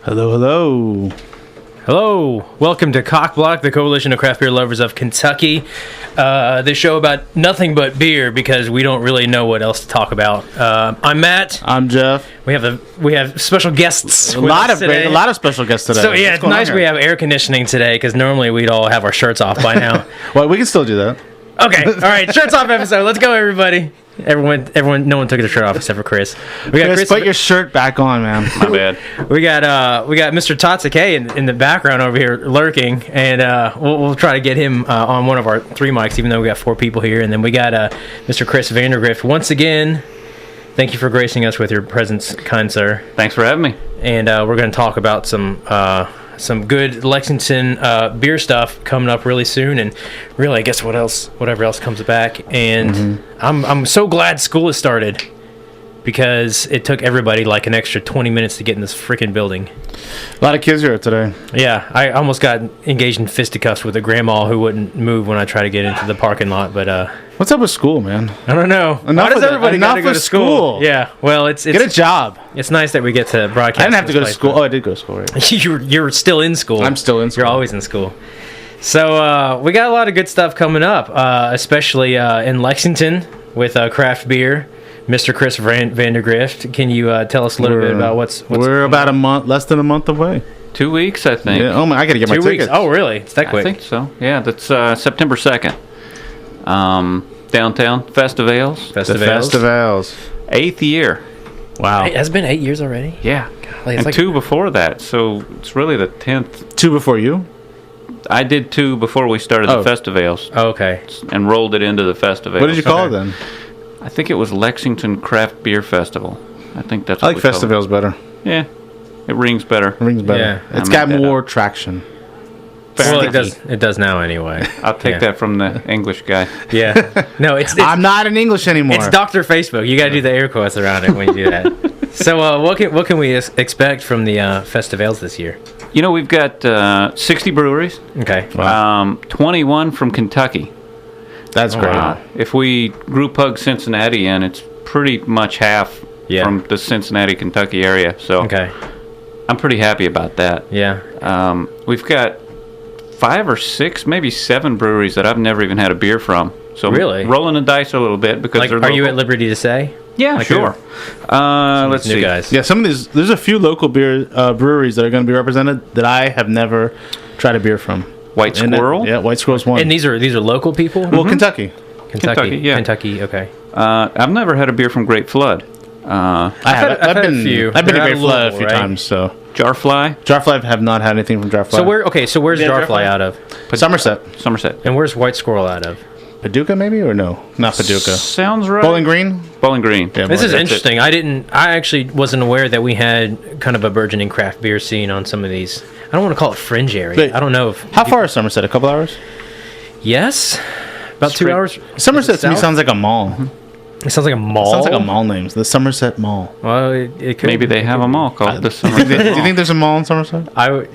Hello, hello. Hello, welcome to COCBLOK, the Coalition of Craft Beer Lovers of Kentucky. The show about nothing but beer because we don't really know what else to talk about. I'm Matt. I'm Jeff. We have special guests. A lot of special guests today. So yeah, it's nice we have air conditioning today because normally we'd all have our shirts off by now. Well, we can still do that. Okay, all right, shirts off episode. Let's go, everybody. Everyone, no one took their shirt off except for Chris. We got Chris, put your shirt back on, man. My bad. We got Mr. Todd Takei in the background over here lurking, and we'll try to get him on one of our 3 mics, even though we got 4 people here. And then we got Mr. Chris Vandergrift once again. Thank you for gracing us with your presence, kind sir. Thanks for having me. And we're going to talk about some good Lexington beer stuff coming up really soon, and really, I guess whatever else comes back. And I'm so glad school has started because it took everybody like an extra 20 minutes to get in this freaking building. A lot of kids here today. Yeah, I almost got engaged in fisticuffs with a grandma who wouldn't move when I tried to get into the parking lot, but what's up with school, man? I don't know. Why does everybody got to go to school? Yeah, well, it's get a job. It's nice that we get to broadcast. I didn't have to go to school. Oh, I did go to school, right? You're still in school. I'm still in school. You're always in school. So we got a lot of good stuff coming up, especially in Lexington with craft beer. Mr. Chris Vandergrift, can you tell us a little bit about what's we're about a month, less than a month away. 2 weeks, I think. Yeah. Oh my! I gotta get my 2 weeks. tickets. Oh, really? It's that quick? I think so. Yeah, that's September 2nd. Downtown Festivals. The Festivals. 8th year. Wow. It has been 8 years already. Yeah. Golly, And 2 before that, so it's really the 10th. 2 before you? I did 2 before we started the Festivals. Oh, okay. And rolled it into the Festivals. What did you call it then? I think it was Lexington Craft Beer Festival. I think that's what I like Festivals better. Yeah. It rings better. It rings better. Yeah. It's got more traction. Well, it does now anyway. I'll take that from the English guy. Yeah. No, it's I'm not in English anymore. It's Dr. Facebook. You got to do the air quotes around it when you do that. So what can we expect from the festivals this year? You know, we've got 60 breweries. Okay. Wow. 21 from Kentucky. That's great. If we group hug Cincinnati in, it's pretty much half from the Cincinnati, Kentucky area. So okay. I'm pretty happy about that. Yeah. We've got 5 or 6, maybe 7 breweries that I've never even had a beer from. So really? Rolling the dice a little bit because they're local. Are you at liberty to say? Yeah, like sure. Let's see. Guys. Yeah, some of these. There's a few local breweries that are going to be represented that I have never tried a beer from. White Squirrel? Yeah, White Squirrel's one. And these are local people? Well, Kentucky. Yeah. Kentucky, okay. I've never had a beer from Great Flood. I've been to Great Flood a few times. So Jarfly? Jarfly, have not had anything from Jarfly. So where's Jarfly out of? Somerset. And where's White Squirrel out of? Paducah, maybe, or no? Not Paducah. Sounds right. Bowling Green. Yeah, this is interesting. I actually wasn't aware that we had kind of a burgeoning craft beer scene on some of these. I don't want to call it fringe area. But I don't know if. How far is Somerset? A couple hours? Yes, about 2 hours. Somerset to me sounds like a mall. It sounds like a mall. It sounds like a mall name. The Somerset Mall. Well, it could. Maybe they have a mall called the Somerset Mall. Do you think there's a mall in Somerset?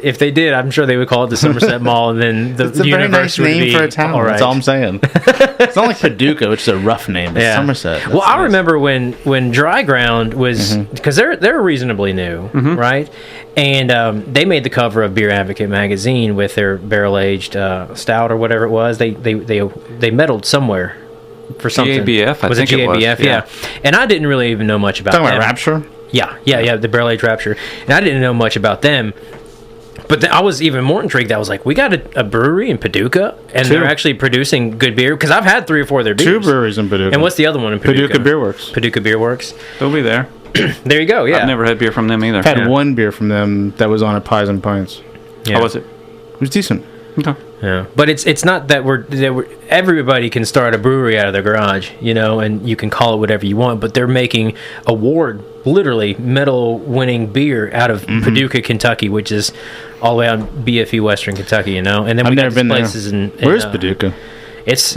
If they did, I'm sure they would call it the Somerset Mall, and then the it's a very nice name for a town. That's all I'm saying. It's not like Paducah, which is a rough name. It's Somerset. Well, I remember when Dry Ground was, because they're reasonably new, right? And they made the cover of Beer Advocate magazine with their barrel aged stout or whatever it was. They medaled somewhere. For something. GABF, I think it was. GABF, yeah. And I didn't really even know much about Talking them. about Rapture? Yeah, the Barrel Age Rapture. And I didn't know much about them. But I was even more intrigued. I was like, we got a brewery in Paducah, and they're actually producing good beer? Because I've had 3 or 4 of their beers. 2 breweries in Paducah. And what's the other one in Paducah? Paducah Beer Works. Paducah Beer Works. They'll be there. There you go, yeah. I've never had beer from them either. I've had 1 beer from them that was on at Pies and Pints. Yeah. How was it? It was decent. Okay. Yeah, but it's not that we're everybody can start a brewery out of their garage, and you can call it whatever you want. But they're making literally medal-winning beer out of Paducah, Kentucky, which is all the way out BFE Western Kentucky, And then I've we never got been places there. in Where's Paducah? It's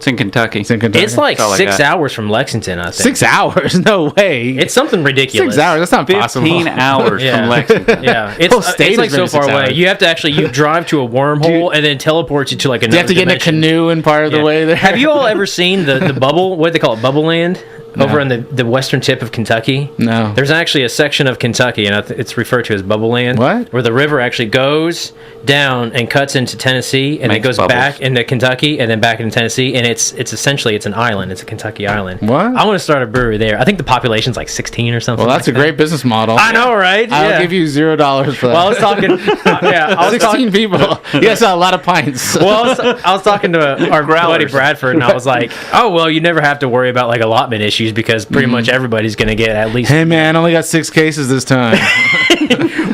in Kentucky. It's in Kentucky. It's like 6 hours from Lexington, I think. 6 hours? No way. It's something ridiculous. 6 hours? That's not possible. 15 hours from Lexington. Yeah, it's like so far away. You have to you drive to a wormhole and then teleports you to like another You have to get in a canoe and part of the way there. Have you all ever seen the bubble? What do they call it? Bubble Land? over on the western tip of Kentucky? No. There's actually a section of Kentucky, and it's referred to as Bubble Land. What? Where the river actually goes down and cuts into Tennessee, and it Makes goes bubbles. back into Kentucky, and then back into Tennessee, and it's essentially an island. It's a Kentucky island. What? I want to start a brewery there. I think the population's like 16 or something. Well, that's a great business model. I know, right? I'll give you $0 for that. Well, I was talking. I was 16 talking. people. You guys saw a lot of pints. Well, I was talking to our buddy Bradford, and I was like, "Oh, well, you never have to worry about like allotment issues because pretty much everybody's going to get at least." Hey, man, only got 6 cases this time.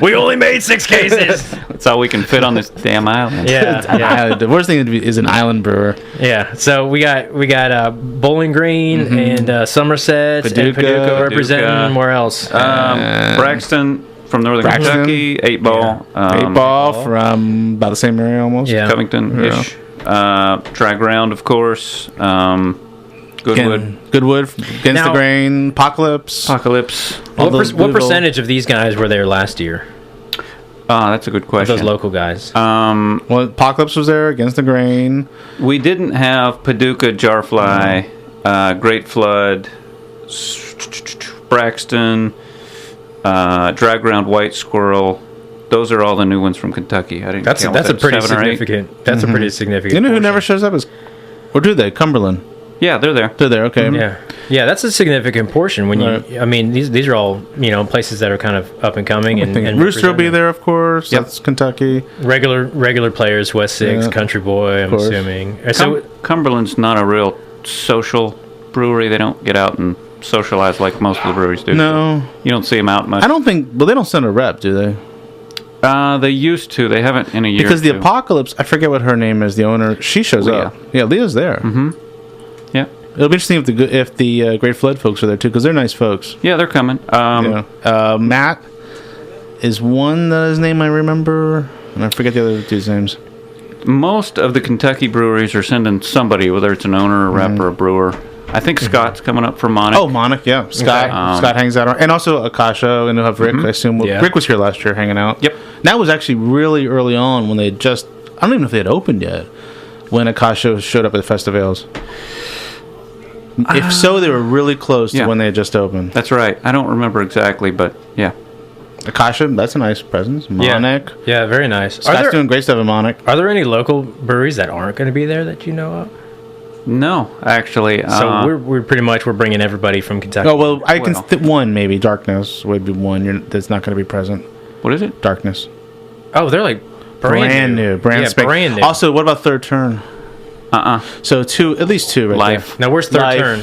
We only made 6 cases. That's all we can fit on this damn island. Yeah. The worst thing is an island brewer. Yeah. So we got Bowling Green and Somerset and Paducah representing. Where else? Braxton from Northern Kentucky, 8 Ball. 8 Ball from about the same area almost. Yeah. Covington-ish. Dry Ground, of course. Goodwood. Goodwood against Now- the grain. Apocalypse. What percentage of these guys were there last year? That's a good question. Those local guys. Well, Apocalypse was there against the grain. We didn't have Paducah, Jarfly, Great Flood, Braxton, Dry Ground, White Squirrel. Those are all the new ones from Kentucky. I didn't. That's count a that, pretty 7 or 8. significant. That's a pretty significant. You know who portion. never shows up is, or do they? Cumberland. Yeah, they're there. They're there. Okay. Yeah, that's a significant portion. When Right. I mean, these are all places that are kind of up and coming, and Rooster will be representing. there, of course. Yep. That's Kentucky. Regular players, West Six, Yeah. Country Boy. I'm course. assuming. So Cumberland's not a real social brewery. They don't get out and socialize like most of the breweries do. No, You don't see them out much. I don't think. Well, they don't send a rep, do they? They used to. They haven't in a year. Because or the two. Apocalypse, I forget what her name is. The owner, she shows Leah. up. Yeah, Leah's there. Yeah. It'll be interesting if the Great Flood folks are there too, because they're nice folks. Yeah, they're coming. Matt is one that his name I remember, and I forget the other dude's names. Most of the Kentucky breweries are sending somebody, whether it's an owner, a rep, or a brewer. I think Scott's coming up for Monarch. Oh, Monarch, yeah. Scott hangs out, and also Akasha, and they'll have Rick. I assume Yeah. Rick was here last year hanging out. Yep. That was actually really early on when they had just. I don't even know if they had opened yet when Akasha showed up at the Festivals. If so, they were really close to Yeah. when they had just opened. That's right. I don't remember exactly, but yeah. Akasha, that's a nice presence. Monarch. yeah, very nice. Scott's doing great stuff at Monarch. Are there any local breweries that aren't going to be there that you know of? No, actually. So we're pretty much bring everybody from Kentucky. Oh, well, I can... Well. one, maybe. Darkness would be one that's not going to be present. What is it? Darkness. Oh, they're like brand new. Brand spank. brand new. Also, what about Third Turn? So at least two right Life. there. Now where's Third Life. Turn?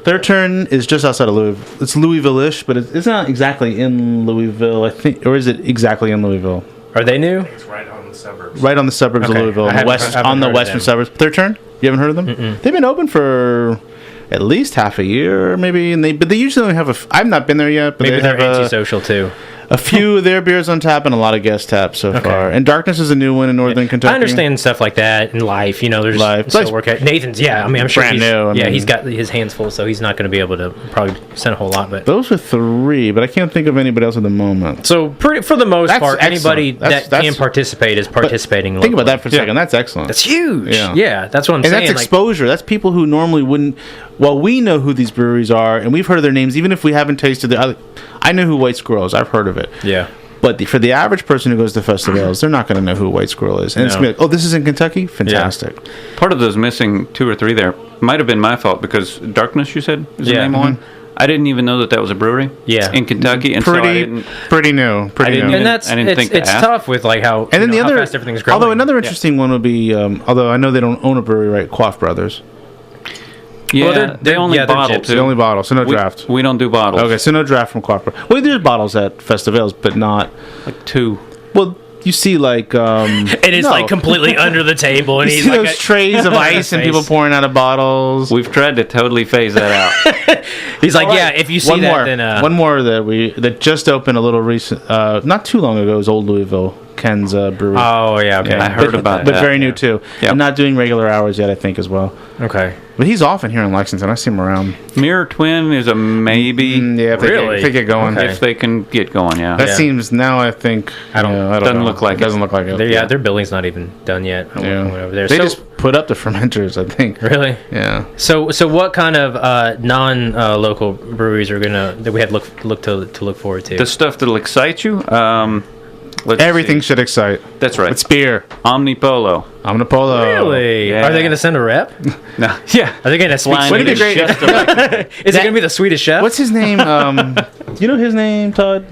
Third Turn is just outside of Louisville. It's Louisville-ish, but it's not exactly in Louisville, I think. Or is it exactly in Louisville? Are they new? It's right on the suburbs. Right on the suburbs of Okay. Louisville, I haven't on the heard of western them. suburbs. Third Turn? You haven't heard of them? They've been open for at least half a year, maybe. But they usually only have I've not been there yet, but Maybe they they're have antisocial too. a few of their beers on tap and a lot of guest taps so far. And Darkness is a new one in northern Kentucky. I understand stuff like that in life. There's Life. still Like- work at Nathan's. Yeah, I mean, I'm sure Brand he's, new, I mean- he's got his hands full, so he's not going to be able to probably send a whole lot. But Those are 3, but I can't think of anybody else at the moment. so for the most That's part, anybody excellent. that can participate is participating. Think about locally. that for a second. That's excellent. That's huge. Yeah. Yeah, that's what I'm And saying. that's exposure. That's people who normally wouldn't. Well, we know who these breweries are, and we've heard of their names, even if we haven't tasted the other. I know who White Squirrel is. I've heard of it. Yeah. But for the average person who goes to festivals, they're not going to know who White Squirrel is. And it's No. going to be like, oh, this is in Kentucky? Fantastic. Part of those missing 2 or 3 there might have been my fault because Darkness, you said, is the Yeah. name of one. I didn't even know that was a brewery. Yeah. In Kentucky, and so I Pretty, didn't. pretty new. Pretty didn't new. even- And that's I didn't think to it's ask. tough with like how And then the how other, fast everything's growing. although another interesting one would be, although I know they don't own a brewery, right? Quaff Brothers. Yeah, Well, they only they're bottle gyps. too. The only bottle, so no we, draft. We don't do bottles. Okay, so no draft from Quaff Brothers. Well, there's bottles at festivals, but not. Like 2. Well, you see like. and it's no. like completely under the table, and You he's see like those trays of ice and people pouring out of bottles. We've tried to totally phase that out. He's like, All yeah, right. if you see one that, more. then One more that just opened a little recent, not too long ago, is Old Louisville, Ken's brewery. oh yeah, okay, I heard about but that. very new too. Yep. And not doing regular hours yet, I think, as well. okay. But he's often here in Lexington. I see him around. Mirror Twin is a maybe. Yeah, if they get going. Okay. If they can get going, yeah. That seems now. I think I don't doesn't know. look like it. Doesn't look like it. Their building's not even done yet. Yeah. Over there. They just put up the fermenters, I think. Really? Yeah. So what kind of non-local breweries are that we had to look forward to? The stuff that'll excite you. Everything should excite. That's right. It's beer. Omnipolo. Omnipolo. Really? Yeah. Are they going to send a rep? No. Yeah. Are they going to speak Blinded Swedish? as just Is it going to be the Swedish chef? What's his name? Do you know his name, Todd?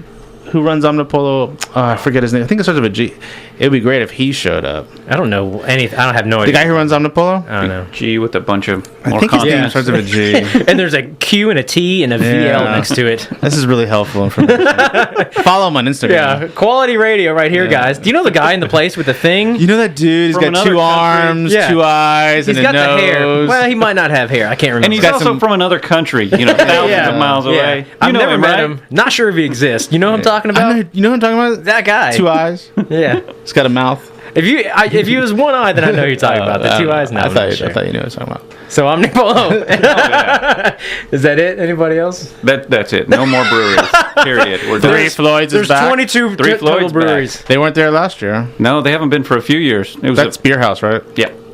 Who runs Omnipolo? I forget his name. I think it starts with a G. It'd be great if he showed up. I don't know anything. I don't have no idea. The guy who runs Omnipolo? I don't know. G with a bunch of I more think his name consonants. starts with a G. And there's a Q and a T and a VL next to it. This is really helpful information. Follow him on Instagram. Yeah, quality radio right here, guys. Do you know the guy in the place with the thing? You know that dude? He's From got another two country? arms, Yeah. two eyes, He's and got a nose. the hair. Well, he might not have hair. I can't remember. And he's got also some- from another country, thousands of miles away. I've You know never him, met right? him. Not sure if he exists. You know who I'm talking I about? know, you know what I'm talking about? That guy. Two eyes. Yeah. He's got a mouth. If you was one eye, then I know who you're talking about. The two eyes, no. I I'm thought not sure. you knew what I was talking about. So Omnipolo. Is that it? Anybody else? That's it. No more breweries. Period. We're done. Three Floyds There's is back. 22 Three total Floyds breweries. They weren't there last year. No, they haven't been for a few years. It was That's Beer House, right?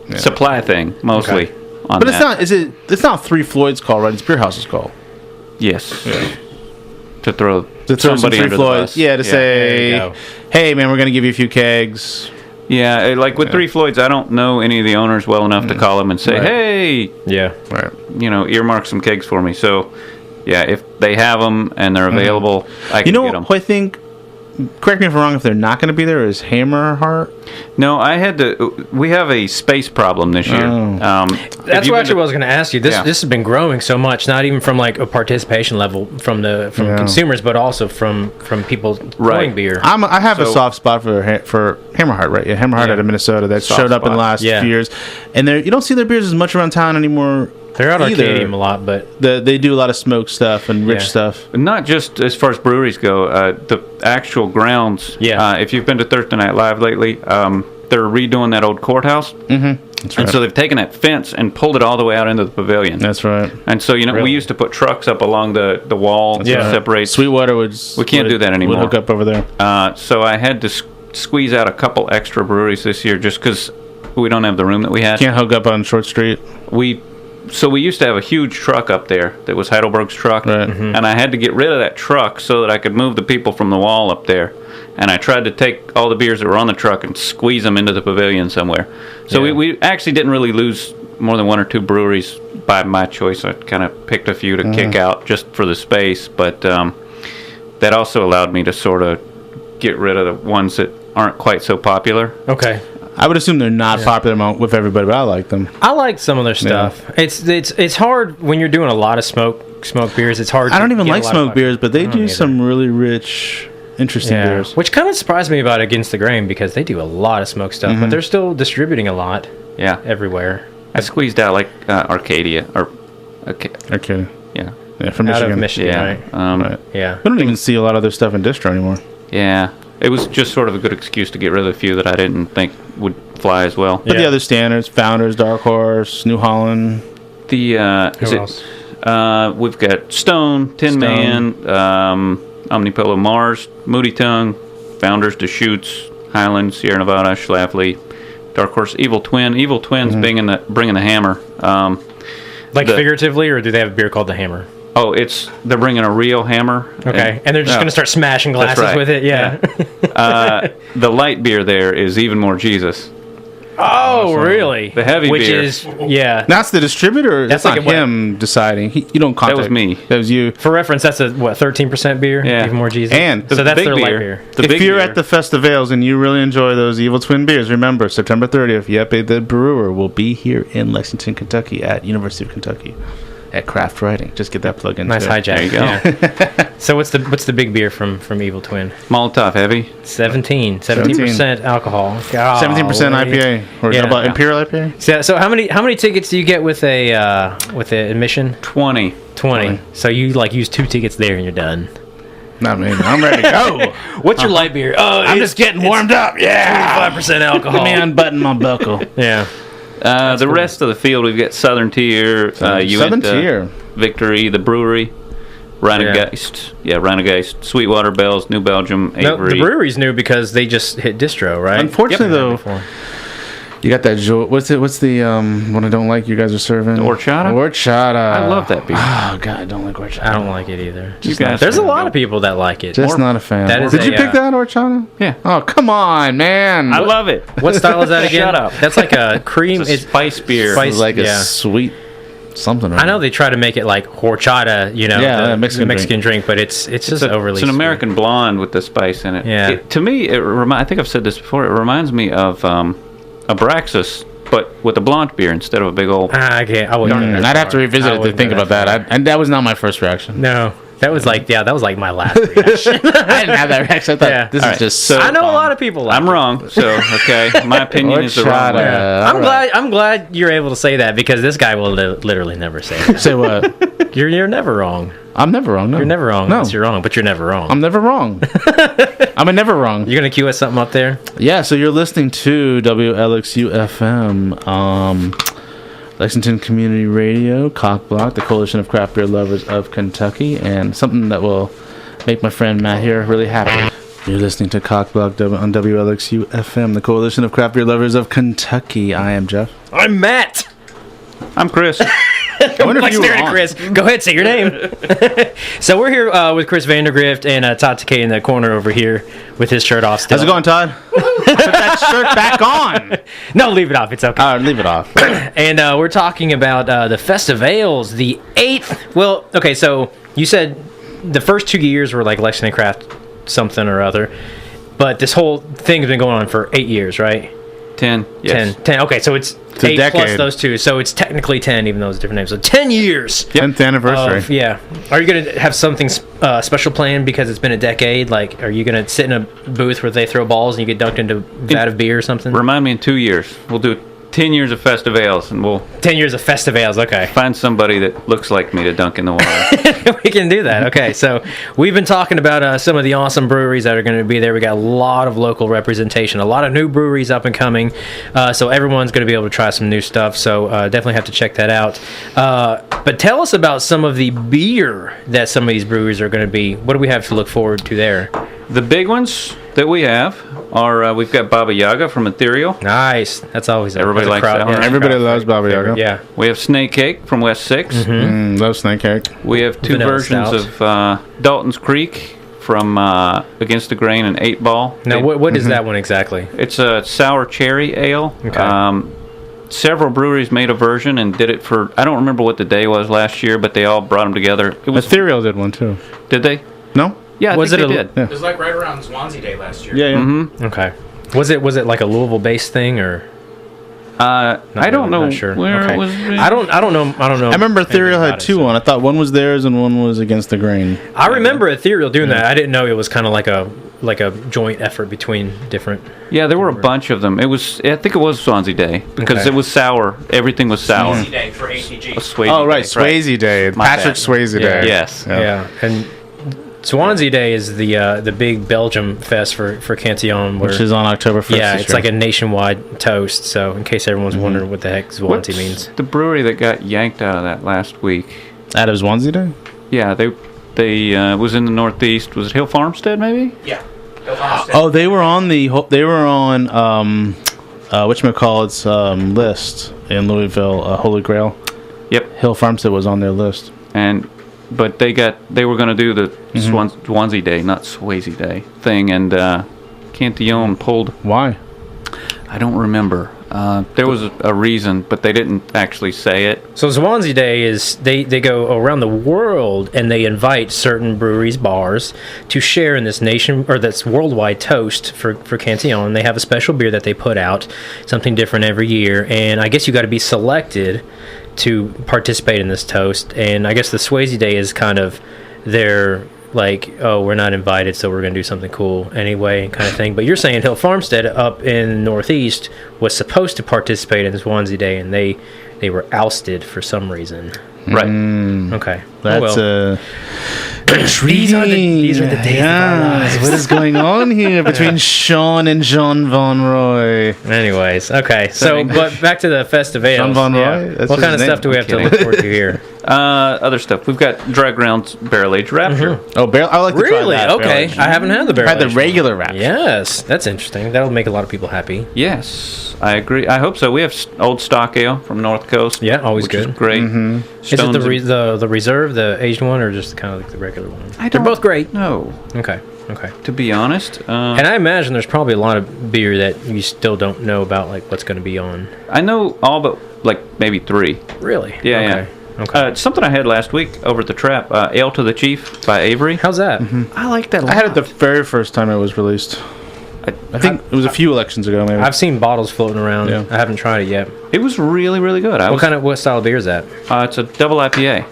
a supply thing mostly. On But it's that. not. It's not Three Floyds call, right? It's Beer House's call. Yes. To throw To throw some somebody Three under the Floyds. bus. Yeah, to say, There you go. hey man, we're gonna give you a few kegs. Yeah, like with Three Floyds, I don't know any of the owners well enough to call them and say, Right. hey, Yeah. Right. earmark some kegs for me. So, yeah, if they have them and they're available, I can You know get them. who I think? Correct me if I'm wrong. If they're not going to be there, is Hammerheart? No, we have a space problem this year. Oh. That's what I was going to ask you. This Yeah. has been growing so much, not even from like a participation level from consumers, but also from people pouring beer. I have a So- soft spot for Hammerheart, right? Yeah, Hammerheart out of Minnesota that Soft showed up in the spot. last few years, and you don't see their beers as much around town anymore. They're at either. Arcadium a lot, but They do a lot of smoke stuff and rich Yeah. stuff. Not just as far as breweries go, the actual grounds. Yeah. If you've been to Thursday Night Live lately, they're redoing that old courthouse. That's right. And so they've taken that fence and pulled it all the way out into the pavilion. That's right. And so, Really? we used to put trucks up along the wall to Yeah. separate. Sweetwater would. We can't do that anymore. Would hook up over there. So I had to squeeze out a couple extra breweries this year just because we don't have the room that we had. Can't hook up on Short Street. So we used to have a huge truck up there that was Heidelberg's truck. Right. And I had to get rid of that truck so that I could move the people from the wall up there. And I tried to take all the beers that were on the truck and squeeze them into the pavilion somewhere. So Yeah. we actually didn't really lose more than one or two breweries by my choice. I kind of picked a few to kick out just for the space. But that also allowed me to sort of get rid of the ones that aren't quite so popular. okay. I would assume they're not popular with everybody, but I like them. I like some of their stuff. It's hard when you're doing a lot of smoke beers. It's hard. I don't to even get a like lot smoke of beers, but they I don't do either. some really rich, interesting beers. Which kind of surprised me about Against the Grain because they do a lot of smoke stuff, but they're still distributing a lot Yeah. everywhere. I squeezed out like Arcadia or Okay. yeah. Yeah, from Out Michigan. of Michigan, Yeah. right? Right. Yeah. We don't even see a lot of their stuff in distro anymore. Yeah. It was just sort of a good excuse to get rid of a few that I didn't think would fly as well. But the Yeah. other standards, Founders, Dark Horse, New Holland. The Who else? we've got Stone, Tin Man, Omnipolo Mars, Moody Tongue, Founders, Deschutes, Highland, Sierra Nevada, Schlafly, Dark Horse, Evil Twin. Evil Twin's bringing the hammer. Like the- figuratively, or do they have a beer called the Hammer? Oh, they're bringing a real hammer. Okay, and they're just Yeah. going to start smashing glasses right. with it. Yeah. The light beer there is even more Jesus. Oh, really? The heavy Which beer. is That's the distributor. That's That's not like a him deciding. You don't contact. was me. That was you. for reference. That's a 13% beer. Yeah. Even more Jesus. And so that's big their light beer. beer. The if big you're beer. at the festivals and you really enjoy those Evil Twin beers, remember September 30th. Yep, the brewer will be here in Lexington, Kentucky, at University of Kentucky, at Craft Writing. Just get that plug in. Nice too. hijack. There you go. Yeah. So what's the big beer from Evil Twin? Molotov Heavy. 17% alcohol. 17% IPA or Yeah. about Imperial IPA. So how many tickets do you get with a admission? 20. 20. So you use 2 tickets there and you're done. Not me. I'm ready to go. What's your light beer? Oh, I'm just getting warmed up. Yeah. 5% alcohol. Let me unbutton my buckle. Yeah. The cool. rest of the field, we've got Southern Tier, Southern Tier, Victory, the Brewery, Rheingeist, Rheingeist, Sweetwater Bells, New Belgium, Avery. No, the brewery's new because they just hit distro, right? Unfortunately, though, you got that. What's the one I don't like? You guys are serving Horchata. Horchata. I love that beer. Oh God, I don't like horchata. I don't like it either. There's a lot of people that like it. Just not a fan. That is Did you pick that horchata? Yeah. Oh come on, man. I love it. What style is that again? Shut up. That's like a cream. It's a spice beer. It's like a sweet something. I know they try to make it like horchata, the Mexican drink, but it's just overly. It's an American blonde with the spice in it. Yeah. To me, I think I've said this before. It reminds me of Abraxas, but with a blonde beer instead of a big old. I wouldn't. I'd have to revisit it to think about that. And that was not my first reaction. No. That was like my last reaction. I didn't have that reaction. I thought this is just so. I know a lot of people. I'm wrong. So okay, my opinion is the wrong way. I'm glad you're able to say that because this guy will literally never say that. Say what? You're never wrong. I'm never wrong. No. You're never wrong. No. Yes, you're wrong, but you're never wrong. I'm never wrong. I'm never wrong. You're gonna cue us something up there? Yeah. So you're listening to WLXU FM. Lexington Community Radio, COCBLOK, the Coalition of Craft Beer Lovers of Kentucky, and something that will make my friend Matt here really happy. You're listening to COCBLOK on WLXU FM, the Coalition of Craft Beer Lovers of Kentucky. I am Jeff. I'm Matt. I'm Chris. I wonder if you were on. Chris. Go ahead, say your name. So we're here with Chris Vandergrift and Todd Takei in the corner over here with his shirt off still. How's it going, Todd? Put that shirt back on. No, leave it off. It's okay. All right, leave it off. And we're talking about the Festivales, the 8th. Well, okay, so you said the first 2 years were like Lexington Craft something or other, but this whole thing has been going on for 8 years, right? 10. Yes. 10. Okay, so it's 8 plus those two, so it's technically 10, even though it's different names. So 10 years. 10th anniversary. Are you going to have something special planned because it's been a decade? Like, are you going to sit in a booth where they throw balls and you get dunked into a vat of beer or something? Remind me in 2 years. We'll do 10 years of Festivales, and we'll 10 years of Festivales. Okay. Find somebody that looks like me to dunk in the water. We can do that. Okay, so we've been talking about some of the awesome breweries that are going to be there. We got a lot of local representation, a lot of new breweries up and coming. So everyone's going to be able to try some new stuff. So definitely have to check that out. But tell us about some of the beer that some of these breweries are going to be. What do we have to look forward to there? The big ones that we have are we've got Baba Yaga from Ethereal. Nice. That's always everybody likes that one. Yeah, everybody loves Baba Yaga. Yeah. We have Snake Cake from West 6. Love Snake Cake. We have two Vanilla versions stout. of Dalton's Creek from Against the Grain and 8 Ball. Now, what is that one exactly? It's a sour cherry ale. Okay. Several breweries made a version and did it for, I don't remember what the day was last year, but they all brought them together. It was Ethereal did one too. Did they? No? Yeah, I think they did. Yeah. It was like right around Swansea Day last year. Yeah. Mm-hmm. Okay. Was it like a Louisville-based thing or? I don't know not sure. where Okay. it was. I don't know. I remember Ethereal had two on. I thought one was theirs and one was Against the Grain. I remember Ethereal doing that. I didn't know it was kind of like a joint effort between different. Yeah, there were a bunch of them. I think it was Swansea Day because Okay. it was sour. Everything was sour. Swansea Day for ACG. Swayze Oh, right. Day, Swayze Day. My Patrick bad. Swayze Day. Yes. Yeah, and Swansea Day is the big Belgium fest for Cantillon, Which is on October 1st. yeah, this it's year. like a nationwide toast. So in case everyone's wondering what the heck Swansea What's means, the brewery that got yanked out of that last week? Out of Swansea Day? Yeah, they was in the Northeast. Was it Hill Farmstead maybe? Yeah. Oh, they were on whatchamacallit's list in Louisville, Holy Grail. Yep. Hill Farmstead was on their list. But they were going to do the Swansea Day, not Swayze Day thing, and Cantillon pulled. Why? I don't remember. There was a reason, but they didn't actually say it. so Swansea Day is they go around the world and they invite certain breweries, bars to share in this this worldwide toast for Cantillon. They have a special beer that they put out, something different every year, and I guess you got to be selected to participate in this toast. And I guess the Swayze Day is kind of their like, oh, we're not invited, so we're going to do something cool anyway, kind of thing. But you're saying Hill Farmstead up in the Northeast was supposed to participate in Swansea Day, and they were ousted for some reason. Right. Okay. That's These are the days of our lives. What is going on here between Sean and Jean Von Roy? Anyways, okay. So, but back to the Festivals. Jean Von Roy? That's What his kind of name? stuff do we have to look forward to here? Other stuff. We've got Dry Grounds Barrel Aged Rapture. Oh, I like to try Really? that. Okay. I haven't had the barrel. I've had the aged regular one. wrap. Yes, that's interesting. That'll make a lot of people happy. Yes, I agree. I hope so. We have old stock ale from North Coast. Yeah, always which good. Is great. Is it the reserve, the aged one, or just kind of like the regular one? They're don't both great. No, Okay. to be honest. And I imagine there's probably a lot of beer that you still don't know about, like what's going to be on. I know all but like maybe 3. Really? Yeah, Okay. Okay. Something I had last week over at the Trap, Ale to the Chief by Avery. How's that? I like that a lot. I had it the very first time it was released. I think it was a few elections ago, maybe. I've seen bottles floating around. Yeah. I haven't tried it yet. It was really, really good. What style of beer is that? It's a double IPA.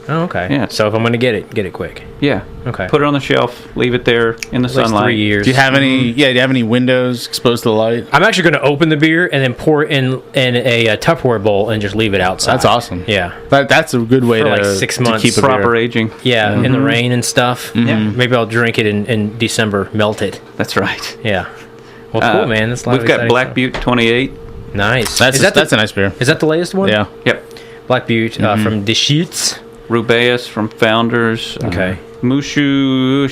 Oh, okay. Yeah. So if I'm going to get it quick. Yeah. Okay. Put it on the shelf. Leave it there in the At least sunlight. 3 years. Do you have any? Yeah, do you have any windows exposed to the light? I'm actually going to open the beer and then pour it in a Tupperware bowl and just leave it outside. That's awesome. Yeah. That's a good way For to like 6 to months. keep a Proper beer. aging. Yeah, in the rain and stuff. Yeah. Maybe I'll drink it in December, melt it. That's right. Yeah. Well, cool, man. That's a lot We've of got exciting Black stuff. Butte 28. Nice. That's a nice beer. Is that the latest one? Yeah. Yep. Black Butte from Deschutes. Rubeus from Founders. Okay. Mushu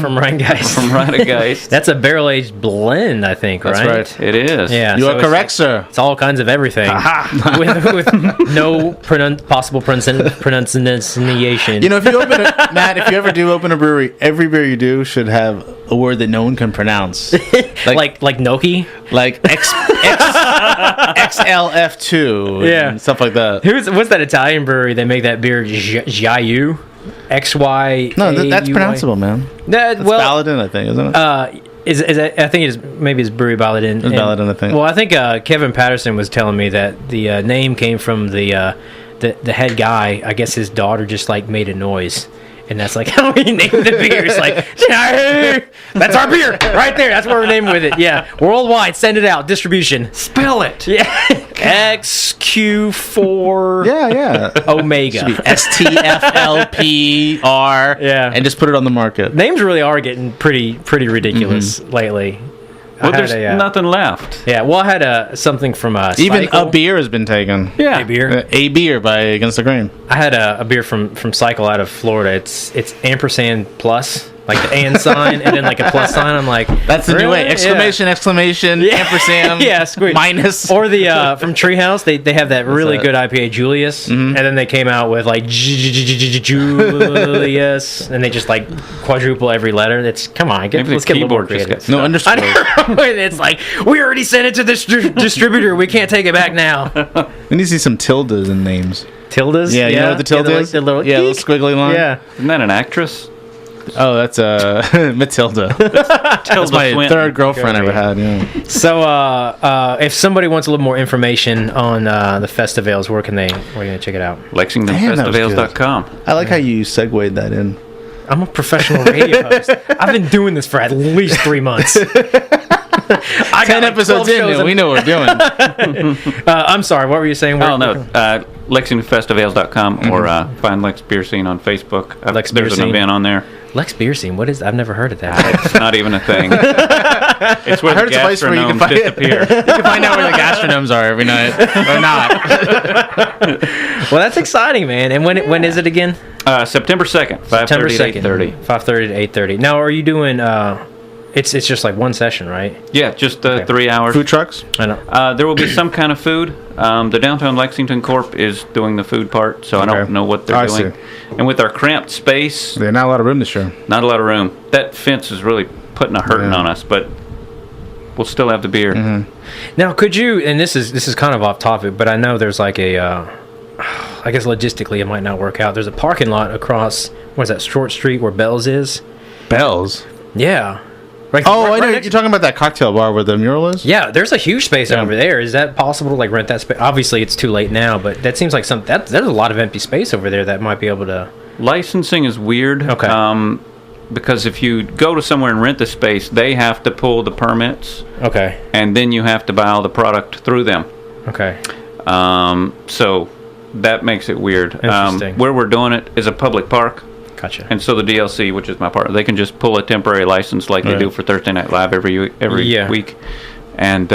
From Rheingeist. from Rheingeist. That's a barrel aged blend, I think, That's right? right. It is. Yeah. You so are it's- correct, sir. It's all kinds of everything. with no possible pronunciation. You know, if you open Matt, if you ever do open a brewery, every beer you do should have a word that no one can pronounce, like Gnocchi. like XLF2, Yeah. and stuff like that. What's that Italian brewery? They make that beer Jiu. XY. No, that's pronounceable, man. It's Baladin, I think, isn't it? I think maybe it's Brewery Baladin. It's Baladin, I think. Well, I think Kevin Patterson was telling me that the name came from the head guy. I guess his daughter just like made a noise. And that's like how we named the beer. It's like, that's our beer right there. That's what we're naming with it. Yeah, worldwide. Send it out. Distribution. Spell it. Yeah. XQ4 yeah. Omega. STFLPR. Yeah. And just put it on the market. Names really are getting pretty ridiculous lately. Well, I had there's nothing left. Yeah, well, I had something from Even Cycle. a beer has been taken. Yeah. A beer. A beer by Against the Grain. I had a beer from Cycle out of Florida. It's ampersand plus, like the and sign, and then like a plus sign. I'm like, That's the new way. really? Exclamation, ampersand, Yeah, squeak. minus. Or the from Treehouse, they have that really good IPA, Julius, and then they came out with like Julius, and they just like quadruple every letter. It's come on, Maybe let's the get a little more keyboard just creative. got No stuck. underscore. It's like we already sent it to the distributor. We can't take it back now. We need to see some tildes in names. Tildes. Yeah, you know what the tilde is? The little little eek. squiggly line. Yeah. Isn't that an actress? Oh, that's Matilda. That's my Swinton. third girlfriend I ever had. Yeah. So, if somebody wants a little more information on the festivals, where can they check it out? LexingtonFestivals.com. I like how you segued that in. I'm a professional radio host. I've been doing this for at least 3 months. I 10 episodes in, and we know what we're doing. I'm sorry. What were you saying? Oh, no. LexingtonFestivals.com or find Lex Beer Scene on Facebook. Lex Beer There's an Scene. event on there. Lex Beer Scene. What is? I've never heard of that. It's not even a thing. It's where I heard the it's a place where you can gastronomes find disappear. You can find out where the gastronomes are every night, or not. Well, that's exciting, man. And when is it again? September 2nd, 5:30 to 8:30. 5:30 to 8:30. Now, are you doing? It's just like one session, right? Yeah, just 3 hours. Food trucks. I know. There will be some kind of food. The Downtown Lexington Corp is doing the food part, so I don't know what they're I doing. see. And with our cramped space, There's not a lot of room this year. not a lot of room. That fence is really putting a hurting on us, but we'll still have the beer. Now, could you? And this is kind of off topic, but I know there's like a. I guess logistically it might not work out. There's a parking lot across. What is that? Short Street where Bell's is. Bells. Yeah. Right, Oh, right I know. next- You're talking about that cocktail bar where the mural is? Yeah, there's a huge space Yeah. over there. Is that possible to like rent that space? Obviously, it's too late now, but that seems like there's a lot of empty space over there that might be able to. Licensing is weird. Okay. Because if you go to somewhere and rent the space, they have to pull the permits, Okay. and then you have to buy all the product through them. Okay. So that makes it weird. Interesting. Where we're doing it is a public park. Gotcha. And so the DLC, which is my partner, they can just pull a temporary license like they do for Thursday Night Live every week. And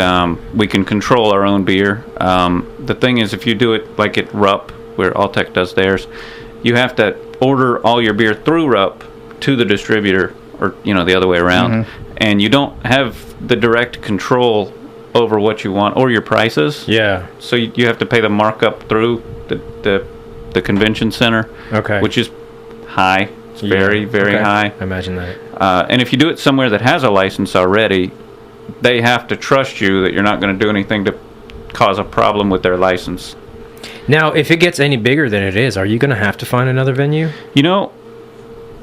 we can control our own beer. The thing is, if you do it like at Rupp, where Alltech does theirs, you have to order all your beer through Rupp to the distributor, or the other way around. And you don't have the direct control over what you want or your prices. Yeah. So you have to pay the markup through the convention center. Okay. Which is high. It's very, very high. I imagine that. And if you do it somewhere that has a license already, they have to trust you that you're not going to do anything to cause a problem with their license. Now, if it gets any bigger than it is, are you going to have to find another venue?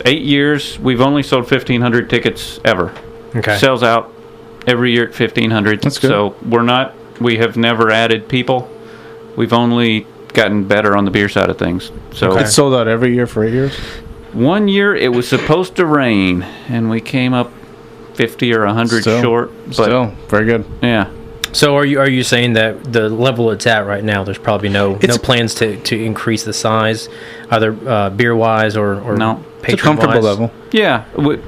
8 years, we've only sold 1,500 tickets ever. Okay. Sells out every year at 1,500. That's good. So we have never added people. We've only gotten better on the beer side of things. So It's sold out every year for 8 years? one year it was supposed to rain, and we came up 50 or 100 short. But Still, very good. yeah. So are you saying that the level it's at right now, there's probably no plans to increase the size, either beer-wise or No. It's a comfortable patron-wise? level. Yeah,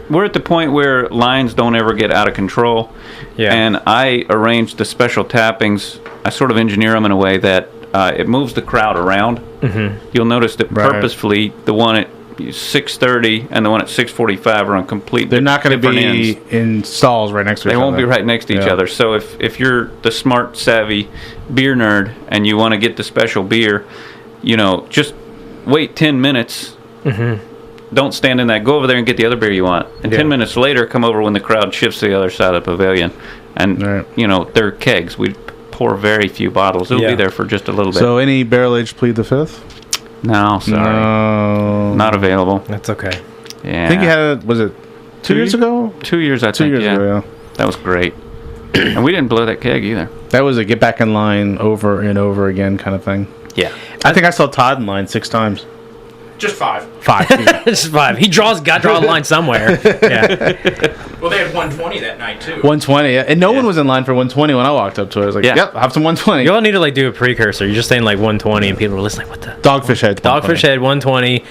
we're at the point where lines don't ever get out of control. Yeah. And I arranged the special tappings. I sort of engineer them in a way that it moves the crowd around. Mm-hmm. You'll notice that purposefully the one at 6:30 and the one at 6:45 are on complete. They're not going to different be ends. in stalls right next to each They other. won't be right next to each Yeah. other. So if you're the smart, savvy beer nerd and you want to get the special beer, just wait 10 minutes. Mm-hmm. Don't stand in that. Go over there and get the other beer you want. And 10 minutes later, come over when the crowd shifts to the other side of the pavilion. And, they're kegs. We pour very few bottles. It'll be there for just a little bit. So any barrel-aged Plead the Fifth? No, sorry. No. Not available. That's okay. Yeah. I think you had it, was it 2 years ago? 2 years, I think. 2 years ago, yeah. That was great. And we didn't blow that keg either. That was a get back in line over and over again kind of thing. Yeah. I think I saw Todd in line 6 times. Just 5. 5. It's 5. He got to draw a line somewhere. Yeah. Well, they had 120 that night too. 120, yeah. And no one was in line for 120 when I walked up to it. I was like, yep, have some 120. Y'all need to do a precursor. You're just saying 120 and people are listening. What the? Dogfish Head. Dogfish Head 120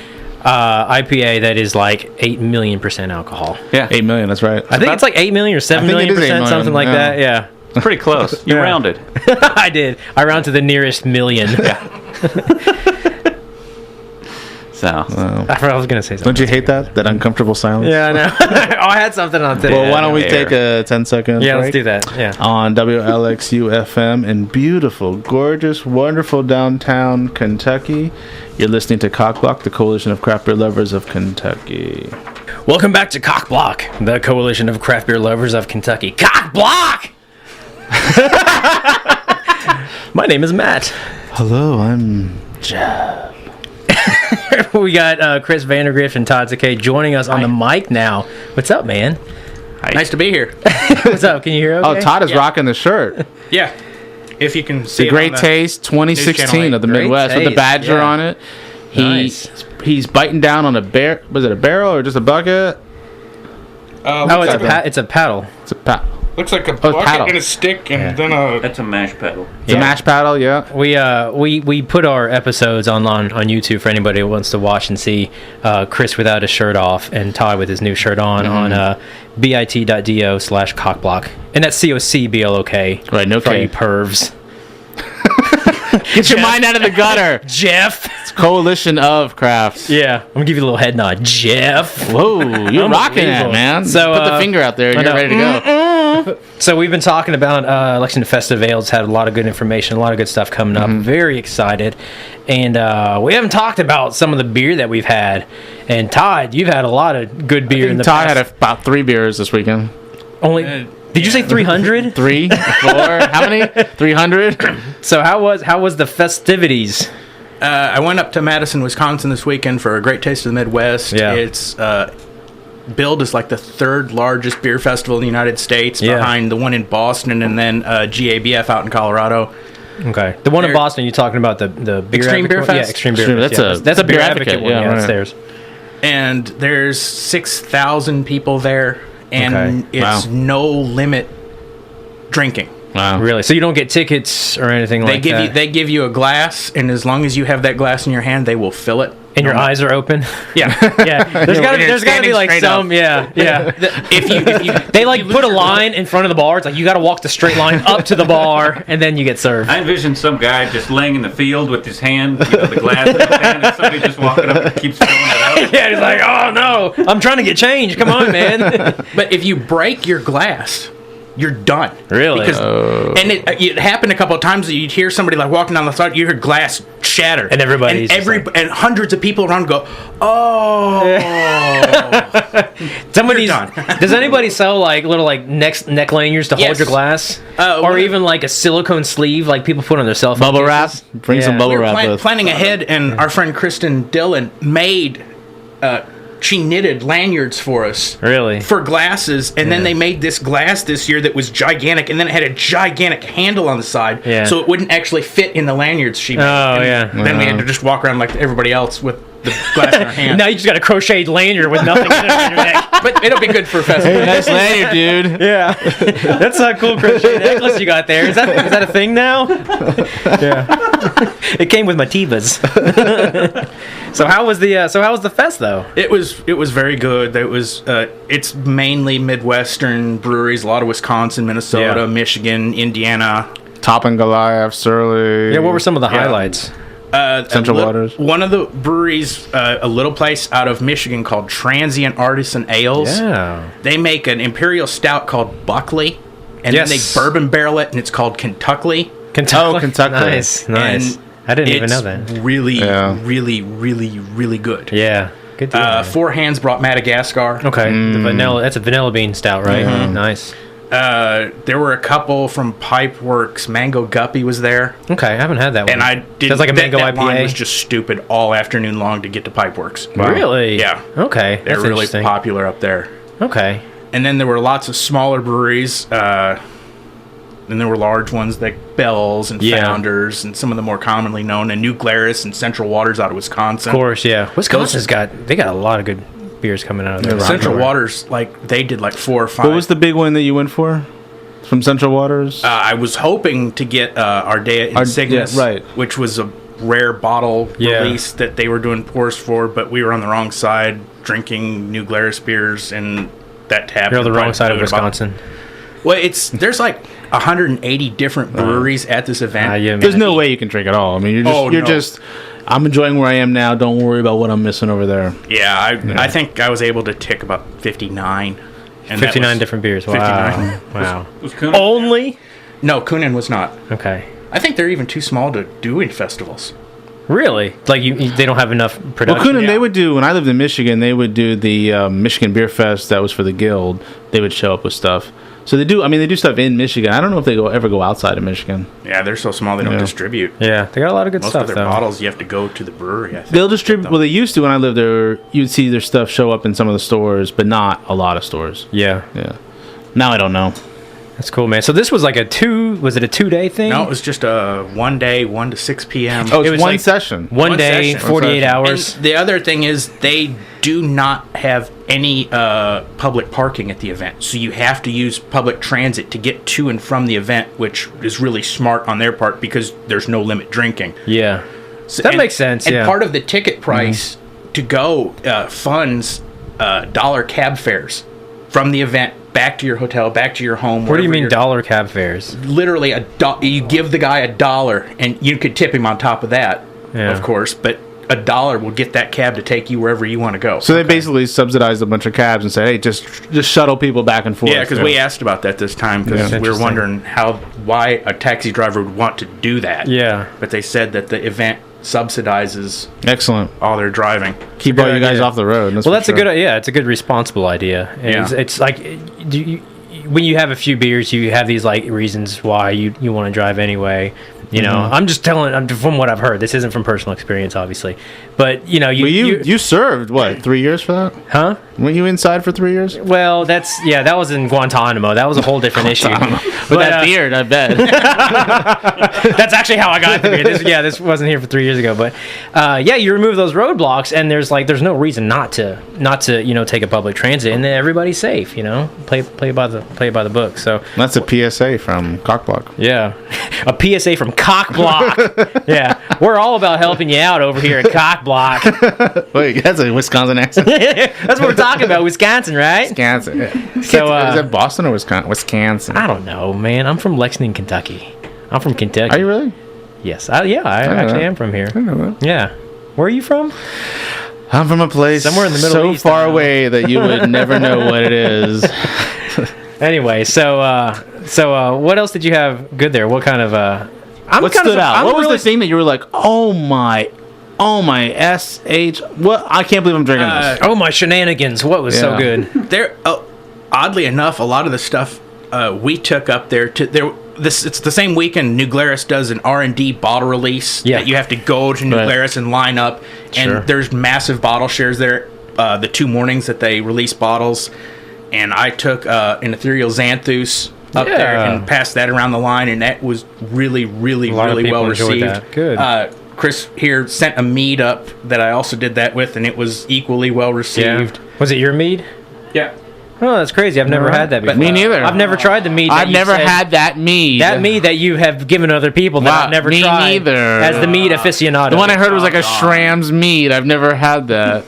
IPA that is 8 million % alcohol. Yeah. 8 million, that's right. I think it's 8 million or 7 I think million it is 8 %, million, something like yeah. that. Yeah. It's pretty close. You rounded. I did. I round to the nearest million. So. I was going to say something. Don't you hate that uncomfortable silence? Yeah, I know. I had something on today. Well, why don't we take a 10-second Yeah, break? let's do that. Yeah. On WLXU-FM in beautiful, gorgeous, wonderful downtown Kentucky. You're listening to COCBLOK, the Coalition of Craft Beer Lovers of Kentucky. Welcome back to COCBLOK, the Coalition of Craft Beer Lovers of Kentucky. COCBLOK! My name is Matt. Hello, I'm Jeff. We got Chris Vandergrift and Todd Takei joining us on the mic now. What's up, man? Nice to be here. What's up? Can you hear okay? Oh, Todd is rocking the shirt. Yeah. If you can see The it Great on Taste 2016 of the Great Midwest with the Taste, badger yeah. on it. Nice. He's biting down on a was it a barrel or just a bucket? Oh, it's a paddle. It's a paddle. Looks like a paddle. bucket and a stick, and then a. That's a mash paddle. It's a mash paddle, yeah. We put our episodes on YouTube for anybody who wants to watch and see Chris without his shirt off and Todd with his new shirt on bit.do/cockblock. And that's COCBLOK. Right, no for all you K. pervs. Get your mind out of the gutter. Jeff. It's Coalition of Crafts. Yeah, I'm gonna give you a little head nod. Jeff. Whoa, you're rocking it, Unbelievable. man. So, Put the finger out there and I you're know. ready to go. So we've been talking about Lexington Festive Ales. Had a lot of good information, a lot of good stuff coming up. Very excited, and we haven't talked about some of the beer that we've had. And Todd, you've had a lot of good beer in the Todd past. had about 3 beers this weekend. Only. Did you say 300? 3, 4, how many? 300? So how was the festivities? I went up to Madison, Wisconsin this weekend for a Great Taste of the Midwest. Yeah. It's billed as like the 3rd largest beer festival in the United States, behind the one in Boston and then GABF out in Colorado. Okay, the one in Boston. You talking about the beer Extreme Beer Fest? Yeah, Extreme Beer Fest. That's a beer advocate one. Yeah, that's theirs. And there's 6,000 people there, and it's no limit drinking. Wow. Really? So you don't get tickets or anything like that? They give you a glass, and as long as you have that glass in your hand, they will fill it. And your eyes are open? Yeah. Yeah. There's got to be like some, yeah. If you They like put a line in front of the bar. It's like you got to walk the straight line up to the bar, and then you get served. I envision some guy just laying in the field with his hand, the glass in his hand, and somebody just walking up and keeps filling it up. Yeah, he's like, oh no, I'm trying to get change. Come on, man. But if you break your glass, you're done. Really? Because, and it happened a couple of times that you'd hear somebody like walking down the side, you hear glass shatter, and everybody's and hundreds of people around go, oh. Does anybody sell like little like neck lanyards to hold your glass, or even like a silicone sleeve like people put on their cell phone? Bubble wrap. Bring some bubble wrap. Planning ahead, and our friend Kristen Dillon made. She knitted lanyards for us. Really? For glasses. And then they made this glass this year that was gigantic. And then it had a gigantic handle on the side. Yeah. So it wouldn't actually fit in the lanyards she made. Oh, and then we had to just walk around like everybody else with the glass in our hand. Now you just got a crocheted lanyard with nothing in it on your neck. But it'll be good for a festival. Hey, nice lanyard, dude. Yeah. That's a cool crocheted necklace you got there. Is that a thing now? Yeah. It came with my Tevas. So how was the fest though? It was very good. It's mainly Midwestern breweries, a lot of Wisconsin, Minnesota, Michigan, Indiana. Top and Goliath, Surly. Yeah, what were some of the highlights? Central Waters. One of the breweries, a little place out of Michigan called Transient Artisan Ales. Yeah. They make an imperial stout called Buckley, and then they bourbon barrel it, and it's called Kentucky. Kentucky. Oh, Kentucky. Nice. And I didn't even know that. Really, really, really, really good. Yeah. Good deal. Four Hands brought Madagascar. Okay. The vanilla. That's a vanilla bean stout, right? Mm-hmm. Nice. There were a couple from Pipeworks. Mango Guppy was there. Okay, I haven't had that one. And I did. That's like a mango that IPA. line was just stupid all afternoon long to get to Pipeworks. Wow. Really? Yeah. Okay. They're really popular up there. Okay. And then there were lots of smaller breweries. And there were large ones like Bell's and Founders and some of the more commonly known, and New Glarus and Central Waters out of Wisconsin. Of course, yeah. Wisconsin's got a lot of good beers coming out of there. Central Waters, they did like 4 or 5. What was the big one that you went for from Central Waters? I was hoping to get Ardea Insignis, which was a rare bottle release that they were doing pours for, but we were on the wrong side drinking New Glarus beers, and that tap. You're on the wrong side of Wisconsin. Well, there's like 180 different breweries at this event. There's no way you can drink it all. I mean, you're just. I'm enjoying where I am now. Don't worry about what I'm missing over there. Yeah, I think I was able to tick about 59. And 59 different beers. Wow. 59. Wow. Was Kunin Only? No, Kunin was not. Okay. I think they're even too small to do in festivals. Really? Like they don't have enough production? Well, Kunin, they would do, when I lived in Michigan, they would do the Michigan Beer Fest that was for the Guild. They would show up with stuff. So they do stuff in Michigan. I don't know if they ever go outside of Michigan. Yeah, they're so small they don't distribute. Yeah, they got a lot of good Most stuff. Most of their bottles, you have to go to the brewery, I think. They'll distribute. Well, they used to when I lived there. You'd see their stuff show up in some of the stores, but not a lot of stores. Yeah. Now I don't know. That's cool, man. So this was like was it a 2-day thing? No, it was just a 1 day, 1 to 6 p.m. Oh, it was one like session. One day, session. 48 hours. And the other thing is they do not have any public parking at the event. So you have to use public transit to get to and from the event, which is really smart on their part because there's no limit drinking. Yeah. So, that makes sense, And part of the ticket price to go funds dollar cab fares from the event back to your hotel, back to your home. What do you mean dollar cab fares? Literally, you give the guy $1, and you could tip him on top of that, of course, but $1 will get that cab to take you wherever you want to go. So they basically subsidized a bunch of cabs and said, hey, just shuttle people back and forth. Yeah, because we asked about that this time because we were wondering why a taxi driver would want to do that. Yeah. But they said that the event subsidizes all their driving. Keep all you guys off the road. That's a good it's a good responsible idea. It's like when you have a few beers, you have these like reasons why you want to drive anyway. You know, I'm just telling from what I've heard. This isn't from personal experience, obviously, but you know, But you served what 3 years for that? huh? Weren't you inside for 3 years? Well, that was in Guantanamo. That was a whole different issue. With that beard, I bet. That's actually how I got the beard. This wasn't here for 3 years ago, but you remove those roadblocks, and there's no reason not to take a public transit, and then everybody's safe. You know, play by the book. So That's a PSA from COCBLOK. yeah, a PSA from COCBLOK. Yeah, we're all about helping you out over here at COCBLOK. Wait, that's a Wisconsin accent. That's what we're talking about, Wisconsin, right? Wisconsin. So, is it Boston or Wisconsin? I don't know, man. I'm from Lexington, Kentucky. I'm from Kentucky. Are you really? Yes. I actually am from here. I know that. Yeah. Where are you from? I'm from a place Somewhere in the Middle so East, far I know. away that you would never know what it is. Anyway, so what else did you have good there? What kind of What stood out? What was the thing that you were like, oh my SH? What? I can't believe I'm drinking this. Oh, my shenanigans! What was so Yeah. good? There, oddly enough, a lot of the stuff we took up there it's the same weekend New Glarus does an R&D bottle release that you have to go to New Right. Glarus and line up, Sure. and there's massive bottle shares there. The 2 mornings that they release bottles, and I took an ethereal Xanthus up there Yeah. and passed that around the line, and that was really, really, lot of really people well enjoyed received. that. Good. Chris here sent a mead up that I also did that with, and it was equally well received. Was it your mead? Yeah. Oh, that's crazy. I've never had that before. Me neither. I've never tried the mead. I've never had that mead. that mead that you have given other people that Wow, I've never me tried. neither. As the mead aficionado. The one I heard was like a Shram's mead. I've never had that.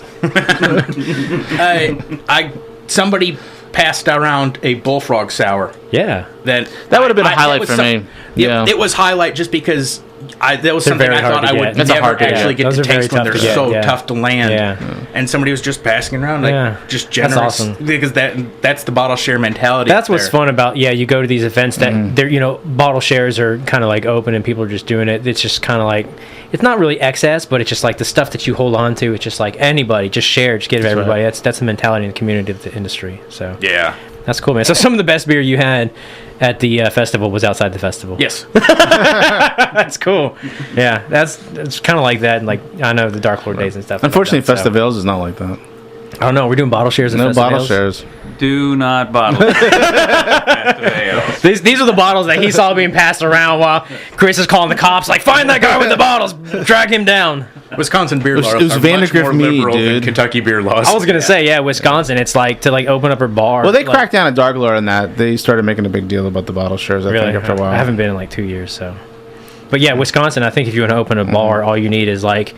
Somebody passed around a bullfrog sour. Yeah. That would have been a that highlight was for me. Yeah. It was highlight just because that was They're something very I hard thought to I get. would That's a never hard to actually get. get Those to are very taste when tough they're to get, so yeah. tough to land. Yeah. And somebody was just passing around like Yeah. just generous. That's awesome. Because that's the bottle share mentality. That's up what's there. fun about you go to these events that they're bottle shares are kind of like open and people are just doing it. It's just kind of like it's not really excess, but it's just like the stuff that you hold on to. It's just like anybody, just share, just give it to everybody. right. That's the mentality in the community of the industry. So Yeah. that's cool, man. So some of the best beer you had at the festival was outside the festival. Yes. That's cool. Yeah, that's kind of like that. And like I know the Dark Lord days and stuff. Unfortunately, like that, so. Festivals is not like that. I don't know. We're doing bottle shares. At No bottle Festivals. shares. Do not bottle it. These are the bottles that he saw being passed around while Chris is calling the cops. Like, find that guy with the bottles, drag him down. Wisconsin beer laws It was are much Vandergrift more mead, liberal than dude. Kentucky beer laws. I was gonna say, yeah, Wisconsin. It's like to open up a bar. Well, they like, cracked down at Dark Lord on that. They stared making a big deal about the bottle shares, I Really, think, after a while. I haven't been in like 2 years, so. But yeah, Wisconsin. I think if you want to open a bar, all you need is like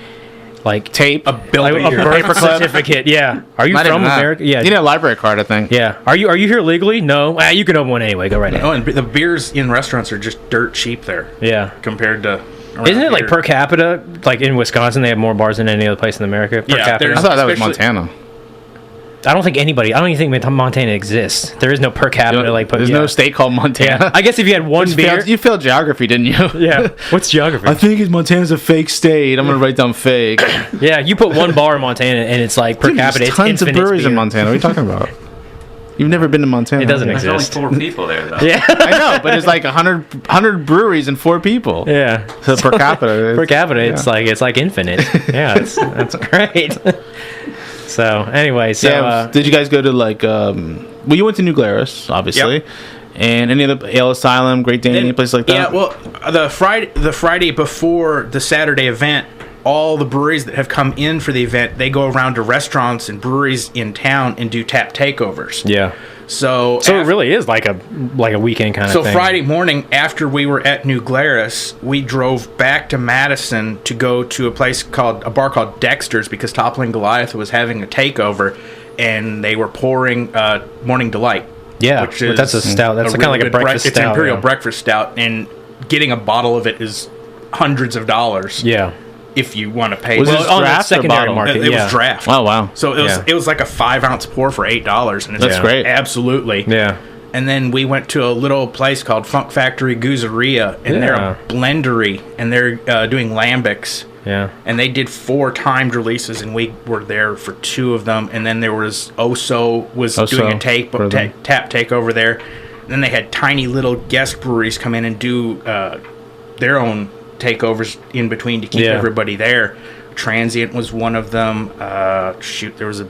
tape, a bill like of a your birth paperclip. certificate. Yeah. Are you Not from even that. America? Yeah. You need a library card, I think. Yeah. Are you here legally? No. You can open one anyway. Go right ahead. Oh, and the beers in restaurants are just dirt cheap there Yeah. compared to. around Isn't it like here. per capita? Like in Wisconsin, they have more bars than any other place in America. Per Yeah, capita. there's- I thought that was Especially- Montana. I don't even think Montana exists. There is no per capita There's no state called Montana. Yeah. I guess if you had one beer. You failed geography, didn't you? Yeah. What's geography? I think Montana's a fake state. I'm gonna write down fake. Yeah, you put one bar in Montana and it's like per Dude, capita. there's It's tons of infinite breweries in beer. Montana. What are you talking about? You've never been to Montana. It doesn't have you? There's exist. only 4 people there, though. Yeah. I know, but it's like 100 breweries and 4 people. Yeah. So per capita. Per capita, it's like infinite. Yeah, that's great. So anyway, Did you guys go to like? Well, you went to New Glarus, obviously, Yep. and any of the Ale Asylum, Great Dane, any place like that. Yeah, well, the Friday before the Saturday event, all the breweries that have come in for the event, they go around to restaurants and breweries in town and do tap takeovers. yeah. So So it really is like a weekend kind of So thing. Friday morning, after we were at New Glarus, we drove back to Madison to go to a bar called Dexter's because Toppling Goliath was having a takeover, and they were pouring Morning Delight. Yeah, which but that's a stout. That's kind of like a good breakfast It's an stout. imperial yeah. breakfast stout, and getting a bottle of it is hundreds of dollars. Yeah. If you want to pay. Was Well, it on the draft or secondary bottle? market, it yeah. was draft. Oh wow. So Yeah. it was like a 5-ounce pour for $8, and it's That's great. Absolutely. Yeah. And then we went to a little place called Funk Factory Goozeria, and they're Yeah. a blendery, and they're doing lambics. Yeah. And they did 4 timed releases, and we were there for 2 of them. And then there was Oso was doing a tap takeover there. And then they had tiny little guest breweries come in and do their own takeovers in between to keep Yeah. everybody there. Transient was one of them. There was a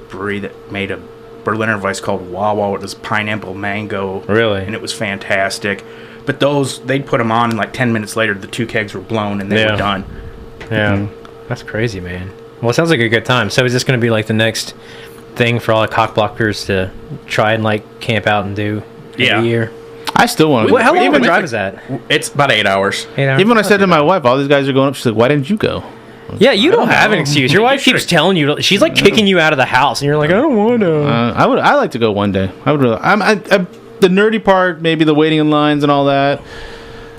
brewery that made a Berliner Weiss called Wawa. It was pineapple mango. Really? And it was fantastic. But those, they'd put them on, and like 10 minutes later, the 2 kegs were blown, and they Yeah. were done. Yeah. That's crazy, man. Well, it sounds like a good time. So is this going to be like the next thing for all the cockblockers to try and like camp out and do Yeah. every year? I still want to. How long of a even drive if is that? It's about 8 hours. 8 hours? Even when I said to my wife, all these guys are going up, she's like, "Why didn't you go?" Yeah, you don't have an excuse. Your wife keeps telling you, she's like kicking you out of the house, and you're like, I don't want to. I would. I like to go one day. I would really. The nerdy part, maybe the waiting in lines and all that.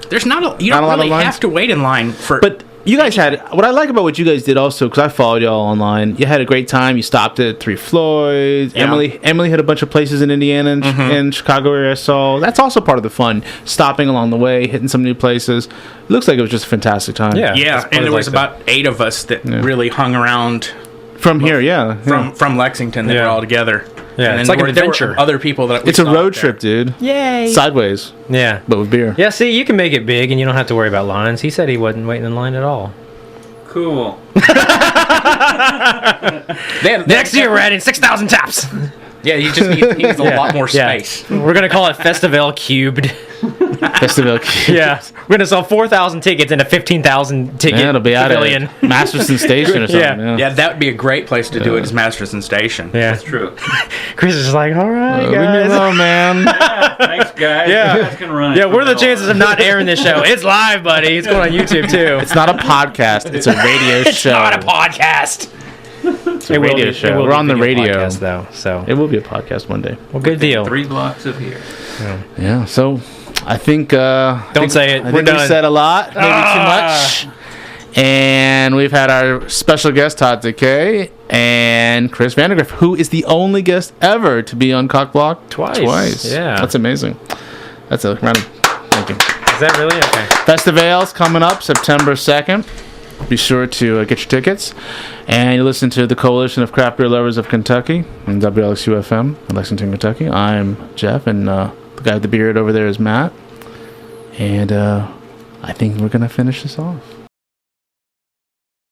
There's you Not a don't lot of really lines? have to wait in line for. But you guys had what I like about what you guys did also, because I followed y'all online. You had a great time. You stopped at Three Floyds. Yeah. Emily had a bunch of places in Indiana and Chicago area. I saw that's also part of the fun. Stopping along the way, hitting some new places. It looks like it was just a fantastic time. Yeah. yeah, That's and probably there was like about 8 of us that really hung around From here, yeah. from Lexington that Yeah. were all together. Yeah, and it's then like an there were adventure. other people that we It's a saw road there. trip, dude. Yay. Sideways, Yeah. but with beer. Yeah, see, you can make it big, and you don't have to worry about lines. He said he wasn't waiting in line at all. Cool. Next year, we're adding 6,000 taps. Yeah, he needs a lot more space. We're going to call it Festival Cubed. Festival. Yeah. We're going to sell 4,000 tickets in a 15,000 ticket Yeah, it'll be out pavilion. at Masterson Station or something. Yeah. Yeah, that would be a great place to do it, is Masterson Station. Yeah. That's true. Chris is just like, all right, Leave me guys. alone, man. Thanks, guys. Yeah. You guys can run it Yeah, from what are the now chances on. of not airing this show? It's live, buddy. It's going on YouTube, too. It's not a podcast. It's a radio It's show. not a podcast. It's a radio show. We're on the radio. Podcast, though, so. It will be a podcast one day. Well, good deal. 3 blocks of here. Yeah. So, I think. Don't say it. I We're think done. we said a lot, maybe too much. And we've had our special guest Todd Takei and Chris Vandergrift, who is the only guest ever to be on COCBLOK Twice. Yeah. That's amazing. That's a round of thank you. Is that really? Okay. Festivals coming up September 2nd. Be sure to get your tickets. And you listen to the Coalition of Craft Beer Lovers of Kentucky on WLXU-FM in Lexington, Kentucky. I'm Jeff, and the guy with the beard over there is Matt. And I think we're going to finish this off.